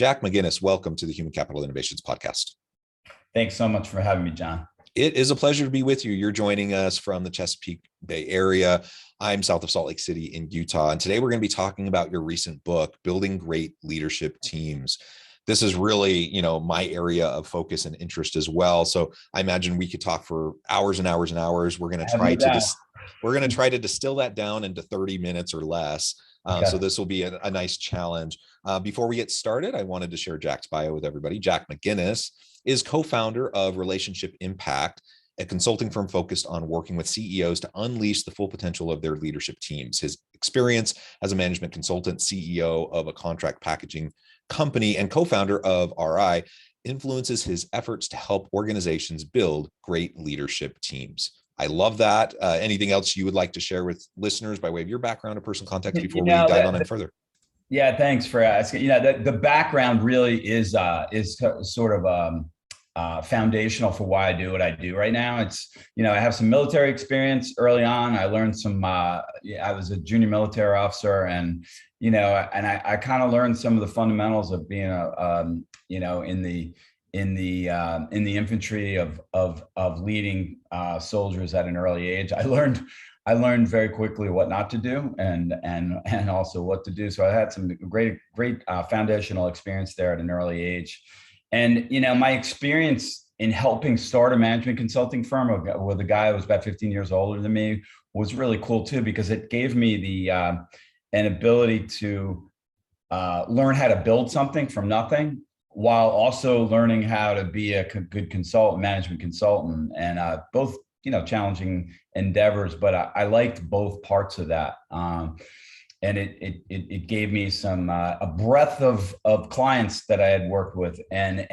Jack McGuinness, welcome to the Human Capital Innovations Podcast. Thanks so much for having me, John. It is a pleasure to be with you. You're joining us from the Chesapeake Bay area. I'm south of Salt Lake City in Utah. And today we're going to be talking about your recent book, Building Great Leadership Teams. This is really, my area of focus and interest as well. So I imagine we could talk for hours and hours and hours. We're going to try to distill that down into 30 minutes or less. Okay. So this will be a nice challenge. Before we get started, I wanted to share Jack's bio with everybody. Jack McGuinness is co-founder of Relationship Impact, a consulting firm focused on working with CEOs to unleash the full potential of their leadership teams. His experience as a management consultant, CEO of a contract packaging company, and co-founder of HRCI influences his efforts to help organizations build great leadership teams. I love that. Anything else you would like to share with listeners by way of your background or personal context before we dive on in further? Yeah, thanks for asking. The background really is sort of foundational for why I do what I do right now. It's, I have some military experience early on. I learned some, I was a junior military officer, and, I kind of learned some of the fundamentals of being in the infantry of leading soldiers at an early age. I learned very quickly what not to do and also what to do. So I had some great foundational experience there at an early age. And, my experience in helping start a management consulting firm with a guy who was about 15 years older than me was really cool too, because it gave me an ability to learn how to build something from nothing, while also learning how to be a good management consultant, and both, challenging endeavors, but I liked both parts of that. And it gave me some a breadth of clients that I had worked with, and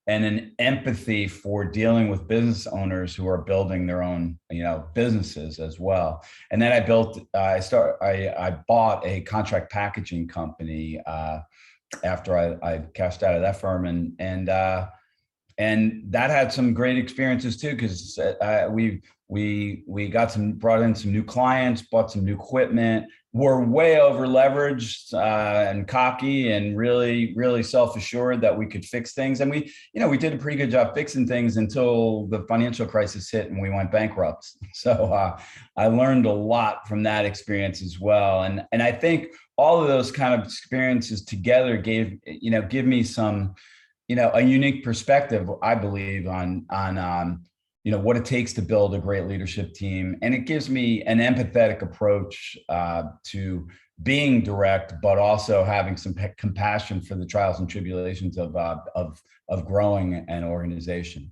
an empathy for dealing with business owners who are building their own businesses as well. And then I bought a contract packaging company after I cashed out of that firm, and that had some great experiences too, because we brought in some new clients, bought some new equipment. We're way over leveraged and cocky, and really self-assured that we could fix things. And we did a pretty good job fixing things until the financial crisis hit and we went bankrupt. So I learned a lot from that experience as well. And I think all of those kind of experiences together give me some, a unique perspective, I believe, on what it takes to build a great leadership team. And it gives me an empathetic approach to being direct, but also having some compassion for the trials and tribulations of growing an organization.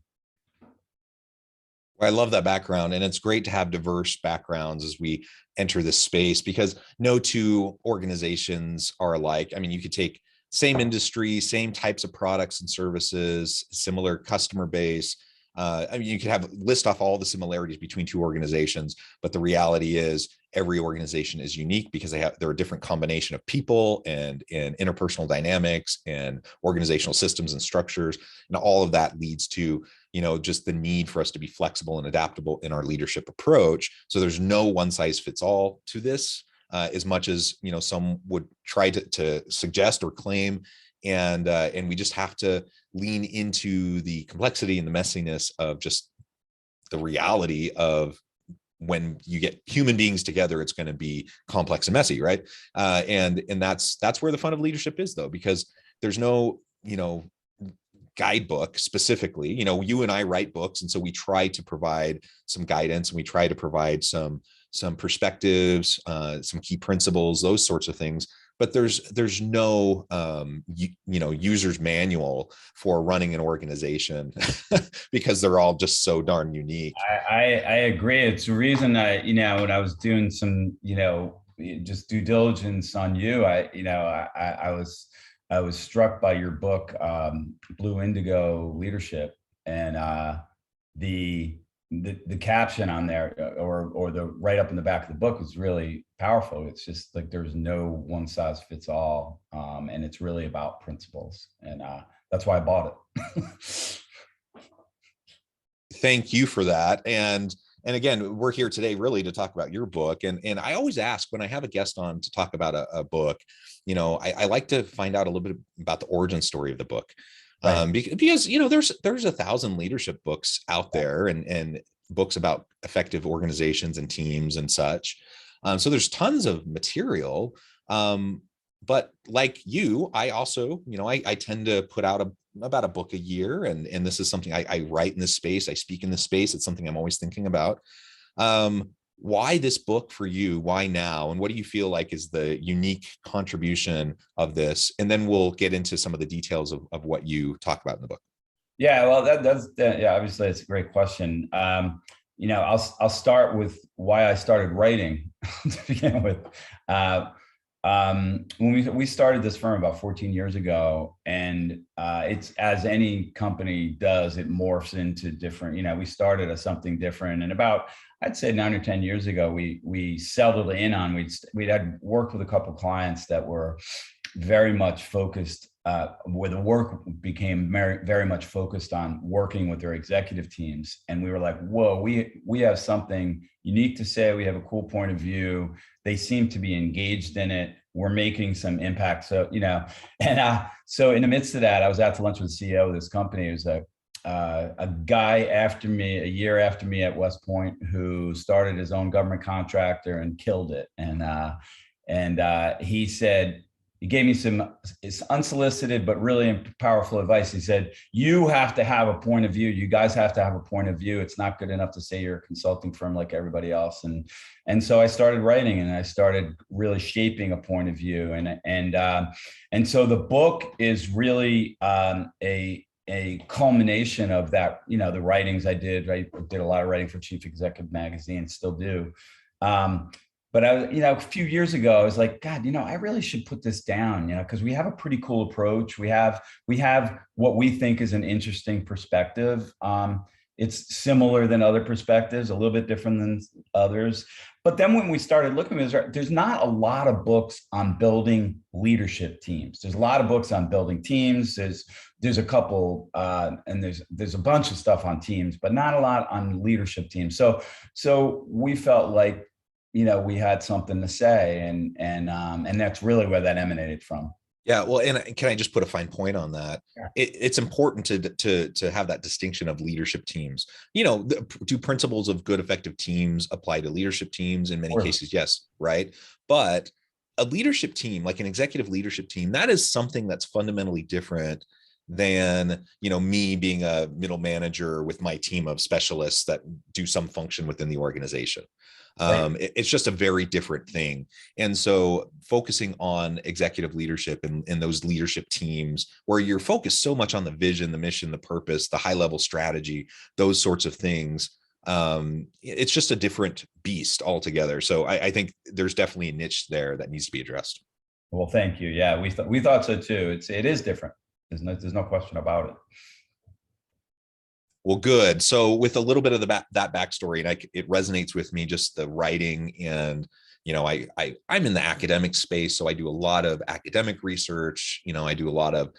I love that background, and it's great to have diverse backgrounds as we enter this space, because no two organizations are alike. I mean, you could take same industry, same types of products and services, similar customer base. You could list off all the similarities between two organizations, but the reality is every organization is unique because there are a different combination of people and interpersonal dynamics and organizational systems and structures. And all of that leads to, just the need for us to be flexible and adaptable in our leadership approach. So there's no one size fits all to this, as much as, some would try to suggest or claim. And we just have to lean into the complexity and the messiness of just the reality of when you get human beings together, it's going to be complex and messy, right? And that's where the fun of leadership is, though, because there's no, guidebook specifically. You and I write books, and so we try to provide some guidance, and we try to provide some perspectives, some key principles, those sorts of things. But there's no user's manual for running an organization because they're all just so darn unique. I agree. It's the reason that when I was doing some just due diligence on you, I was struck by your book, Blue Indigo Leadership, and the caption on there, or the write up in the back of the book, was really powerful. It's just like there's no one size fits all, and it's really about principles, and that's why I bought it. Thank you for that. And And again, we're here today really to talk about your book. And I always ask when I have a guest on to talk about a book, I like to find out a little bit about the origin story of the book. Right. Because there's 1,000 leadership books out there and books about effective organizations and teams and such. So there's tons of material. But like you, I also, I tend to put out about a book a year. And this is something I write in this space. I speak in this space. It's something I'm always thinking about. Why this book for you? Why now? And what do you feel like is the unique contribution of this? And then we'll get into some of the details of what you talk about in the book. Yeah, well, obviously it's a great question. I'll start with why I started writing to begin with. When we started this firm about 14 years ago, and it's, as any company does, it morphs into different, we started as something different. And about, I'd say 9 or 10 years ago, we settled in on, we'd had worked with a couple of clients that were very much focused, where the work became very, very much focused on working with their executive teams. And we were like, whoa, we have something unique to say. We have a cool point of view. They seem to be engaged in it. We're making some impact. So, so in the midst of that, I was out to lunch with the CEO of this company. It was a guy a year after me at West Point, who started his own government contractor and killed it. And he said, he gave me it's unsolicited, but really powerful advice. He said, you have to have a point of view. You guys have to have a point of view. It's not good enough to say you're a consulting firm like everybody else. And so I started writing, and I started really shaping a point of view. And so the book is really a culmination of that, the writings I did. I did a lot of writing for Chief Executive Magazine, still do. But a few years ago, I was like, God, I really should put this down, because we have a pretty cool approach. We have what we think is an interesting perspective. It's similar than other perspectives, a little bit different than others. But then when we started looking at it, there's not a lot of books on building leadership teams. There's a lot of books on building teams. There's a couple, and there's a bunch of stuff on teams, but not a lot on leadership teams. So we felt like, we had something to say, and that's really where that emanated from. Yeah, well, and can I just put a fine point on that? Yeah. It's important to have that distinction of leadership teams. Do principles of good, effective teams apply to leadership teams? In many cases, yes, right? But a leadership team, like an executive leadership team, that is something that's fundamentally different than me being a middle manager with my team of specialists that do some function within the organization. Right. It's just a very different thing. And so focusing on executive leadership and those leadership teams where you're focused so much on the vision, the mission, the purpose, the high level strategy, those sorts of things, it's just a different beast altogether. So I think there's definitely a niche there that needs to be addressed. Well, thank you. Yeah, we thought so too. It is different. There's no question about it. Well, good. So with a little bit of that backstory, and it resonates with me, just the writing, and I'm in the academic space, so I do a lot of academic research. I do a lot of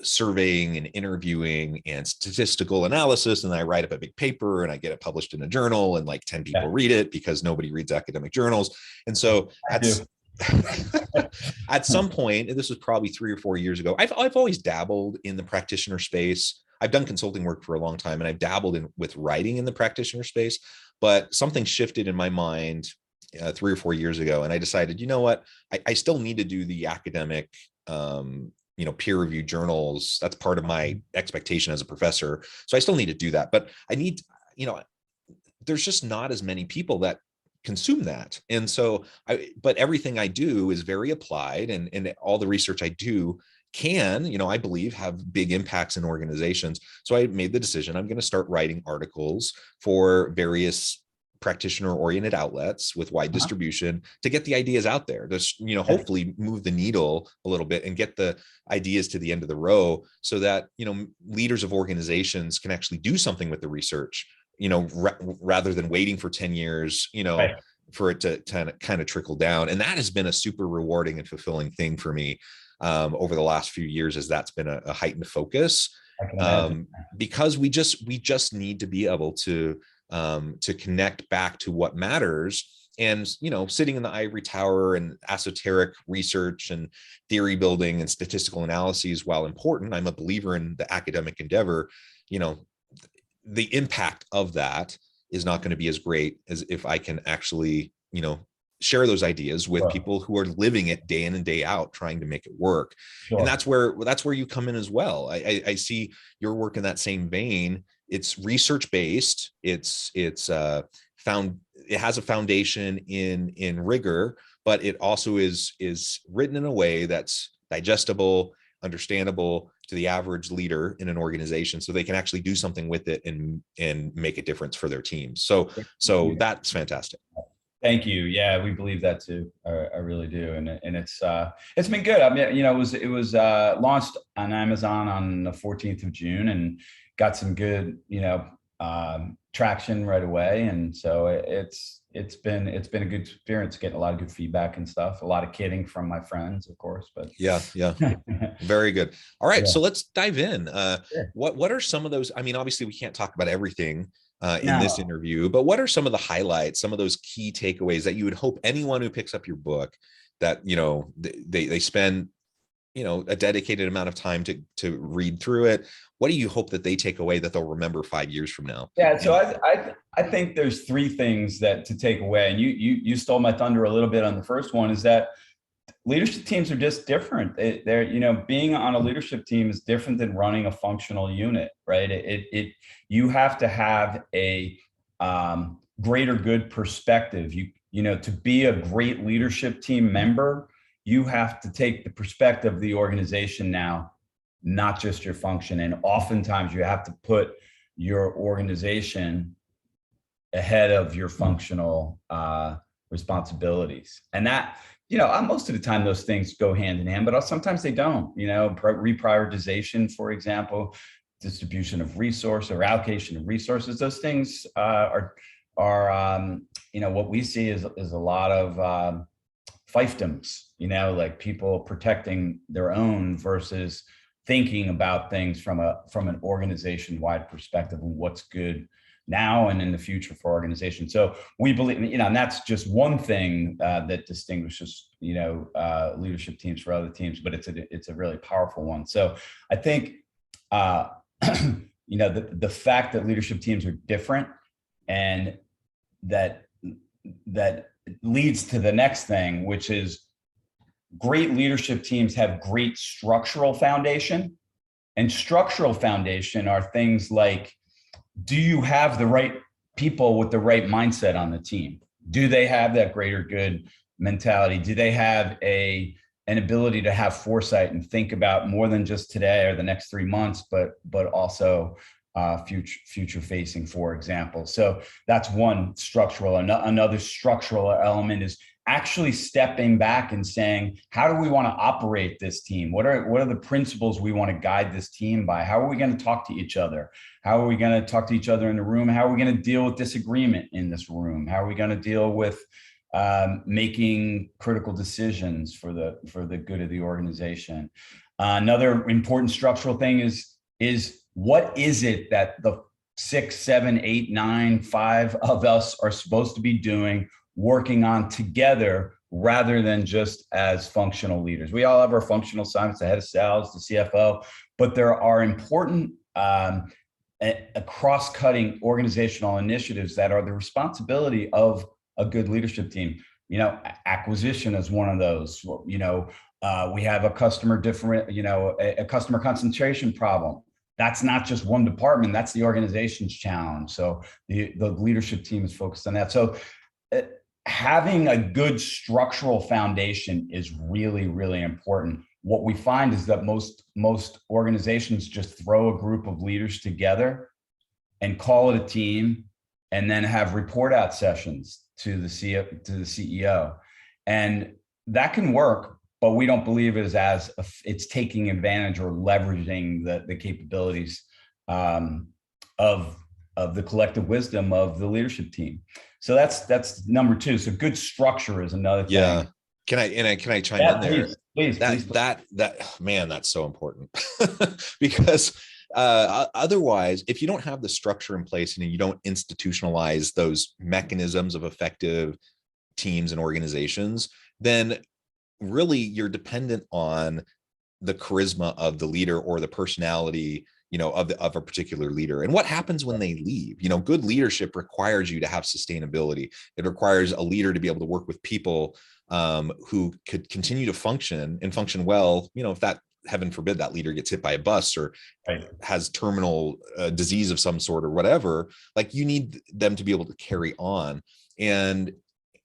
surveying and interviewing and statistical analysis, and then I write up a big paper and I get it published in a journal, and like 10 people read it because nobody reads academic journals. And so at some point, and this was probably 3 or 4 years ago, I've always dabbled in the practitioner space. I've done consulting work for a long time, and I've dabbled with writing in the practitioner space, but something shifted in my mind 3 or 4 years ago. And I decided, you know what, I still need to do the academic, peer-reviewed journals. That's part of my expectation as a professor. So I still need to do that, but I need, there's just not as many people that consume that. And so but everything I do is very applied, and all the research I do can, I believe, have big impacts in organizations. So I made the decision, I'm going to start writing articles for various practitioner-oriented outlets with wide distribution to get the ideas out there, to, hopefully move the needle a little bit and get the ideas to the end of the row so that, leaders of organizations can actually do something with the research, rather than waiting for 10 years, right, for it to kind of trickle down. And that has been a super rewarding and fulfilling thing for me over the last few years, as that's been a heightened focus, because we just need to be able to to connect back to what matters. And, sitting in the ivory tower and esoteric research and theory building and statistical analyses, while important, I'm a believer in the academic endeavor. The impact of that is not going to be as great as if I can actually, share those ideas with people who are living it day in and day out, trying to make it work. Sure. And that's where you come in as well. I see your work in that same vein. It's research based. It has a foundation in rigor, but it also is written in a way that's digestible, understandable to the average leader in an organization, so they can actually do something with it and make a difference for their teams. So that's fantastic. Thank you. Yeah, we believe that too. I really do, and it's been good. I mean, it was launched on Amazon on the 14th of June, and got some good traction right away. And so it's been a good experience, getting a lot of good feedback and stuff. A lot of kidding from my friends, of course. But yeah, very good. All right, so let's dive in. Sure. What are some of those? I mean, obviously, we can't talk about everything in this interview, but what are some of the highlights, some of those key takeaways that you would hope anyone who picks up your book, that they spend a dedicated amount of time to read through it? What do you hope that they take away that they'll remember 5 years from now? Yeah, so I think there's three things that to take away, and you stole my thunder a little bit on the first one, is that leadership teams are just different. They're being on a leadership team is different than running a functional unit, right? You have to have a greater good perspective. To be a great leadership team member, you have to take the perspective of the organization now, not just your function. And oftentimes you have to put your organization ahead of your functional responsibilities. And that, most of the time those things go hand in hand, but sometimes they don't. Reprioritization, for example, distribution of resource or allocation of resources, those things are what we see is a lot of fiefdoms, like people protecting their own versus thinking about things from an organization-wide perspective and what's good now and in the future for organizations. So we believe, and that's just one thing that distinguishes, leadership teams for other teams, but it's a really powerful one. So I think, the fact that leadership teams are different, and that leads to the next thing, which is great leadership teams have great structural foundation. And structural foundation are things like, do you have the right people with the right mindset on the team? Do they have that greater good mentality? Do they have an ability to have foresight and think about more than just today or the next 3 months, but also future facing, for example? So that's one structural. Another structural element is actually stepping back and saying, how do we want to operate this team? What are the principles we want to guide this team by? How are we going to talk to each other? How are we going to talk to each other in the room? How are we going to deal with disagreement in this room? How are we going to deal with making critical decisions for the good of the organization? Another important structural thing is what is it that the 6, 7, 8, 9, 5 of us are supposed to be doing, working on together, rather than just as functional leaders? We all have our functional assignments, the head of sales, the CFO, but there are important cross-cutting organizational initiatives that are the responsibility of a good leadership team. Acquisition is one of those. We have a customer a customer concentration problem. That's not just one department, that's the organization's challenge. So the leadership team is focused on that. So having a good structural foundation is really, really important. What we find is that most organizations just throw a group of leaders together and call it a team, and then have report out sessions to the CEO. And that can work, but we don't believe it is it's taking advantage or leveraging the capabilities of the collective wisdom of the leadership team. So that's number two. So good structure is another thing. Yeah. Can I chime in there? Please. That man, that's so important because Otherwise, if you don't have the structure in place and you don't institutionalize those mechanisms of effective teams and organizations, then really you're dependent on the charisma of the leader or the personality, of a particular leader. And what happens when they leave? Good leadership requires you to have sustainability. It requires a leader to be able to work with people who could continue to function and function well. If that, heaven forbid, that leader gets hit by a bus or has terminal disease of some sort or whatever, like you need them to be able to carry on. And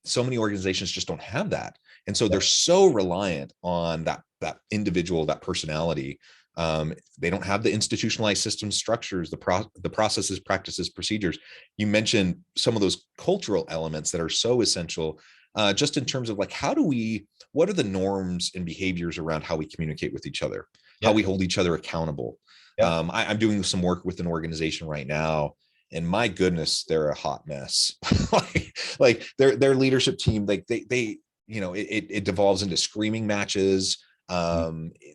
so many organizations just don't have that. And so they're so reliant on that individual, that personality. They don't have the institutionalized systems, structures, the processes, practices, procedures. You mentioned some of those cultural elements that are so essential, just in terms of like, what are the norms and behaviors around how we communicate with each other, how we hold each other accountable. I'm doing some work with an organization right now, and my goodness, they're a hot mess. like their leadership team, like it devolves into screaming matches.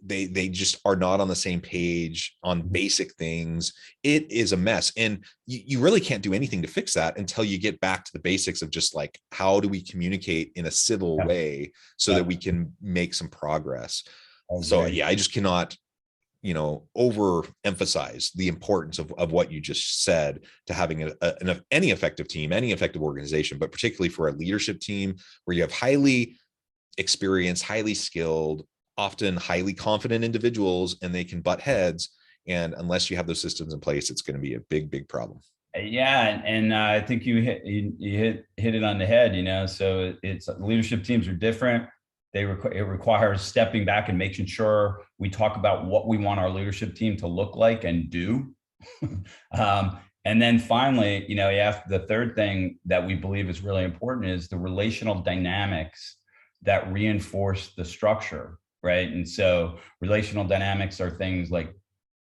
They just are not on the same page on basic things. It is a mess. And you really can't do anything to fix that until you get back to the basics of just like, how do we communicate in a civil way so that we can make some progress? So I just cannot, overemphasize the importance of what you just said to having any effective team, any effective organization, but particularly for a leadership team where you have highly experienced, highly skilled, often highly confident individuals, and they can butt heads. And unless you have those systems in place, it's going to be a big, big problem. Yeah. And I think you hit it on the head, so it's leadership teams are different. It requires stepping back and making sure we talk about what we want our leadership team to look like and do. And then finally, the third thing that we believe is really important is the relational dynamics that reinforce the structure, right? And so relational dynamics are things like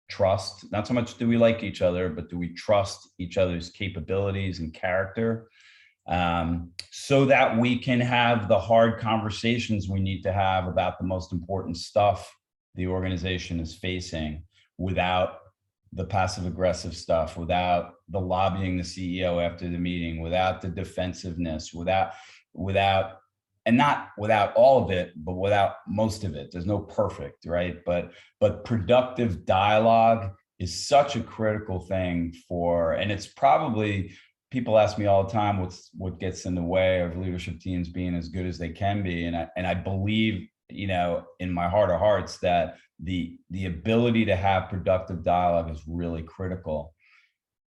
trust. Not so much do we like each other, but do we trust each other's capabilities and character, so that we can have the hard conversations we need to have about the most important stuff the organization is facing, without the passive aggressive stuff, without the lobbying the CEO after the meeting, without the defensiveness, and not without all of it, but without most of it. There's no perfect, right? But productive dialogue is such a critical thing and it's probably, people ask me all the time, what gets in the way of leadership teams being as good as they can be. And I believe, in my heart of hearts, that the ability to have productive dialogue is really critical.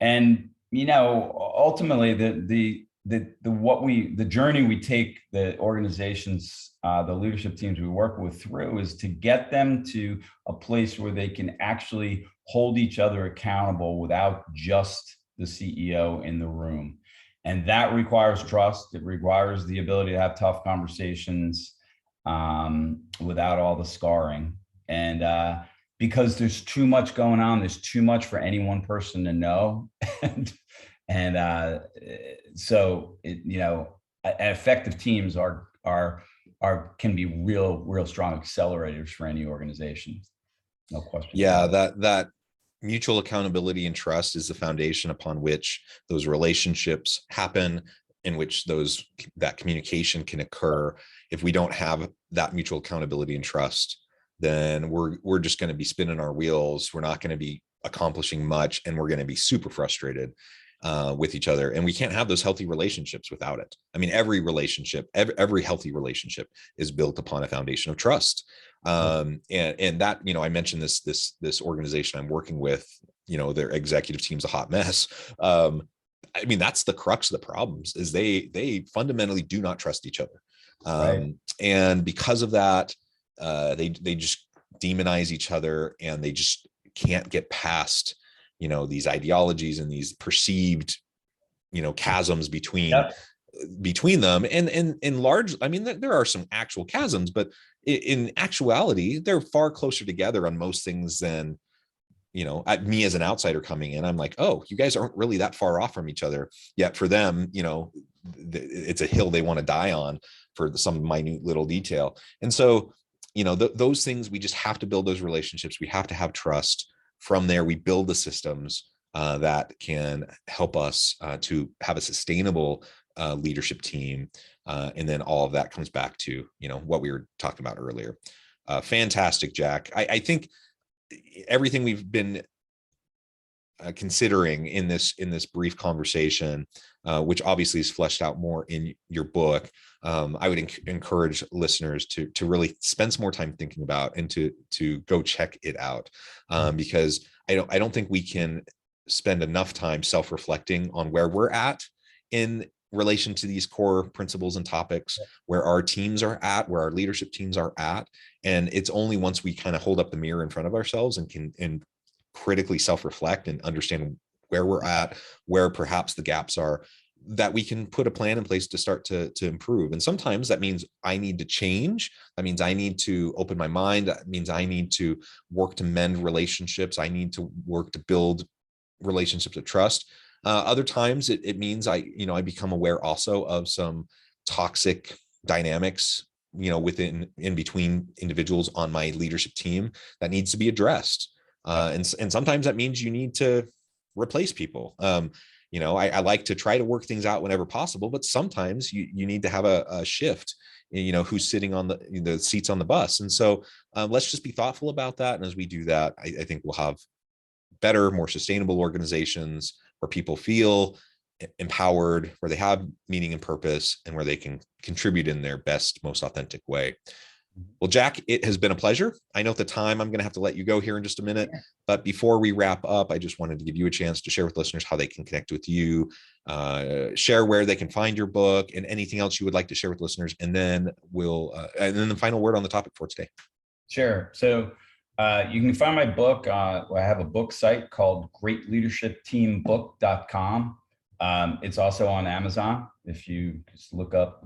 And, ultimately the journey we take the organizations, the leadership teams we work with through, is to get them to a place where they can actually hold each other accountable without just the CEO in the room. And that requires trust. It requires the ability to have tough conversations without all the scarring. And because there's too much going on, there's too much for any one person to know. So effective teams can be real strong accelerators for any organization. No question. Yeah, that mutual accountability and trust is the foundation upon which those relationships happen, in which that communication can occur. If we don't have that mutual accountability and trust, then we're just going to be spinning our wheels. We're not going to be accomplishing much, and we're going to be super frustrated with each other. And we can't have those healthy relationships without it. I mean, every relationship, every healthy relationship is built upon a foundation of trust. And that, I mentioned this organization I'm working with, their executive team's a hot mess. I mean, that's the crux of the problems, is they fundamentally do not trust each other. And because of that, they just demonize each other, and they just can't get past, these ideologies and these perceived, chasms between them. And in large, I mean, there are some actual chasms, but in actuality, they're far closer together on most things than, me as an outsider coming in, I'm like, oh, you guys aren't really that far off from each other. Yet for them, it's a hill they want to die on for some minute little detail. And so, those things, we just have to build those relationships. We have to have trust. from there, we build the systems that can help us to have a sustainable leadership team. And then all of that comes back to, what we were talking about earlier. Fantastic, Jack. I think everything we've been considering in this brief conversation, which obviously is fleshed out more in your book, I would encourage listeners to really spend some more time thinking about and to go check it out, because I don't think we can spend enough time self-reflecting on where we're at in relation to these core principles and topics, where our teams are at, where our leadership teams are at. And it's only once we kind of hold up the mirror in front of ourselves and can critically self-reflect and understand where we're at, where perhaps the gaps are, that we can put a plan in place to start to improve. And sometimes that means I need to change. That means I need to open my mind. That means I need to work to mend relationships. I need to work to build relationships of trust. Other times it means I become aware also of some toxic dynamics, in between individuals on my leadership team that needs to be addressed. And sometimes that means you need to replace people. I like to try to work things out whenever possible, but sometimes you need to have a shift, who's sitting on the seats on the bus. And so let's just be thoughtful about that. And as we do that, I think we'll have better, more sustainable organizations where people feel empowered, where they have meaning and purpose, and where they can contribute in their best, most authentic way. Well, Jack, it has been a pleasure. I know at the time I'm going to have to let you go here in just a minute, but before we wrap up, I just wanted to give you a chance to share with listeners how they can connect with you, share where they can find your book, and anything else you would like to share with listeners. And then and then the final word on the topic for today. Sure. So you can find my book. I have a book site called greatleadershipteambook.com. It's also on Amazon. If you just look up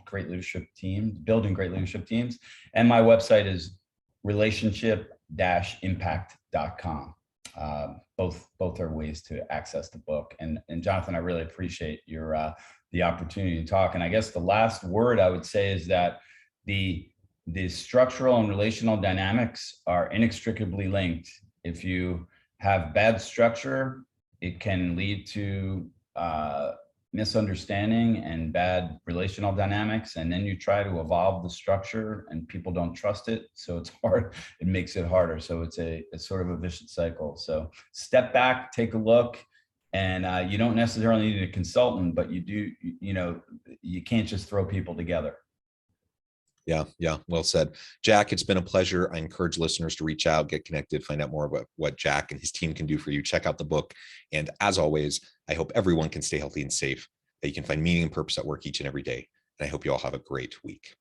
Great Leadership Team, building great leadership teams. And my website is relationship-impact.com. Both are ways to access the book. And Jonathan, I really appreciate the opportunity to talk. And I guess the last word I would say is that the structural and relational dynamics are inextricably linked. If you have bad structure, it can lead to misunderstanding and bad relational dynamics. And then you try to evolve the structure and people don't trust it. So it's hard, it makes it harder. So it's sort of a vicious cycle. So step back, take a look, and you don't necessarily need a consultant, but you do, you can't just throw people together. Yeah. Well said. Jack, it's been a pleasure. I encourage listeners to reach out, get connected, find out more about what Jack and his team can do for you. Check out the book. And as always, I hope everyone can stay healthy and safe, that you can find meaning and purpose at work each and every day. And I hope you all have a great week.